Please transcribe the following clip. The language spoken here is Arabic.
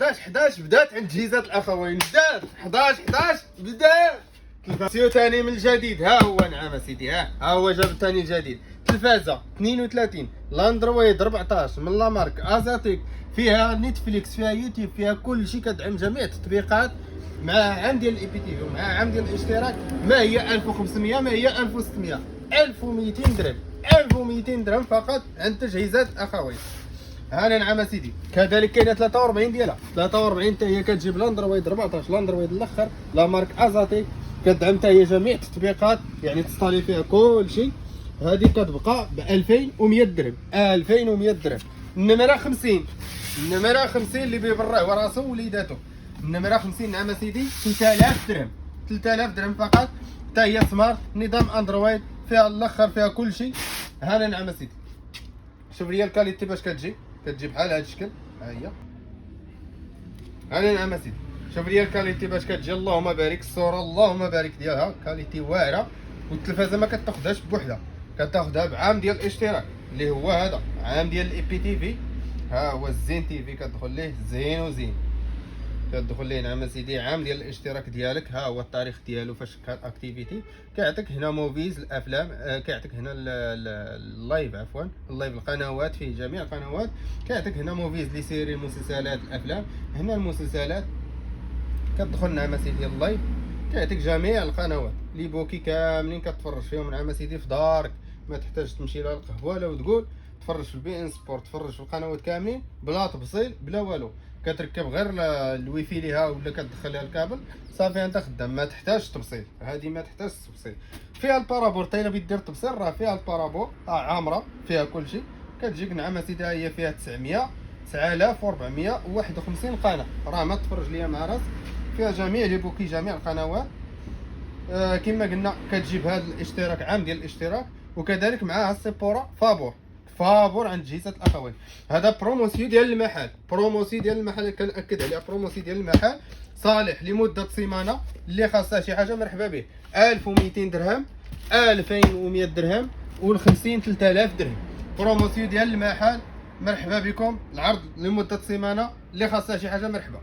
11 بدات عند تجهيزات الاخوين، بدات 11 بدات تلفازيو ثاني من الجديد. ها هو نعم سيدي، ها هو جاب الثاني الجديد. تلفازه 32 لاندرويد 14 من لا مارك ازاتيك، فيها نتفليكس، فيها يوتيوب، فيها كل شيء، كتدعم جميع التطبيقات، مع عام ديال الاي بي تي في، مع عام ديال الاشتراك. ما هي 1500، ما هي 1600، 1200 درهم، 1200 درهم فقط عند تجهيزات اخوين. هانا نعم سيدي. كذلك كاينه 43 ديالها، 43 حتى هي كتجيب لاندرويد 14، لاندرويد الاخر لا مارك ازاتيك، كتدعم حتى هي جميع التطبيقات، يعني تستالي فيها كل شيء. هذه كتبقى ب 2100 درهم، 2100 درهم. النمره 50، النمره 50 اللي بيبرع وراسو وليداتو، النمره 50 نعم سيدي 3000 درهم، 3000 درهم فقط. حتى هي سمارت، نظام اندرويد، فيها الاخر، فيها كل شيء. هانا نعم سيدي. شوف لي الكاليتي باش كتجي بحال هذا الشكل. ها هي، هانا نعم سيدي. شوف لي الكاليتي باش كتجي، اللهم بارك الصوره، اللهم بارك ديالها، كاليتي واعره. والتلفازه ما كتاخذهاش بوحدها، كتاخذها بعام ديال الاشتراك اللي هو هذا، عام ديال الاي بي تي في. ها هو الزين تي في، كتدخل ليه زين وزين، كتدخل ليه نعم سيدي عام ديال الاشتراك ديالك. ها هو التاريخ ديالو فاش كان اكتيفيتي. كيعطيك هنا موفيز الافلام، كيعطيك هنا اللايف، عفوا اللايف، القنوات، فيه جميع القنوات. كيعطيك هنا موفيز لي سيري، المسلسلات، الافلام. هنا المسلسلات كتدخل نعم سيدي اللايف، كيعطيك جميع القنوات لي بوكي كاملين، كتفرج فيهم نعم سيدي في دارك، ما تحتاج تمشي لا للقهوه لا وتقول. تفرج في البي ان سبورت، تفرج في القنوات كاملين بلا تفصيل بلا والو. كتركب غير الويفي ليها ولا كتدخل لها الكابل صافي انت خدام، ما تحتاج تفصيل. هذه ما تحتاج تفصيل. فيها البارابور، حتى الا بغيت دير تفصيل راه فيها البارابور، عامره فيها كل شيء. كتجيك نعم سيدي، هي فيها 9451 قناه، راه ما تفرج ليا مع راسك. فيها جميع لي بوكي، جميع القنوات. كما قلنا كتجيب هذا الاشتراك، عام ديال الاشتراك، وكذلك معها السيبورا فابور عند تجهيزات الاخوين. هذا بروموسيو ديال المحل، بروموسيو ديال المحل، كنأكد عليها، بروموسيو ديال المحل صالح لمده سيمانه. اللي خاصها شي حاجه مرحبا به. 1200 درهم، 2100 درهم، وال50 3000 درهم. بروموسيو ديال المحل، مرحبا بكم. العرض لمده سيمانه، اللي خاصها شي حاجه مرحبا.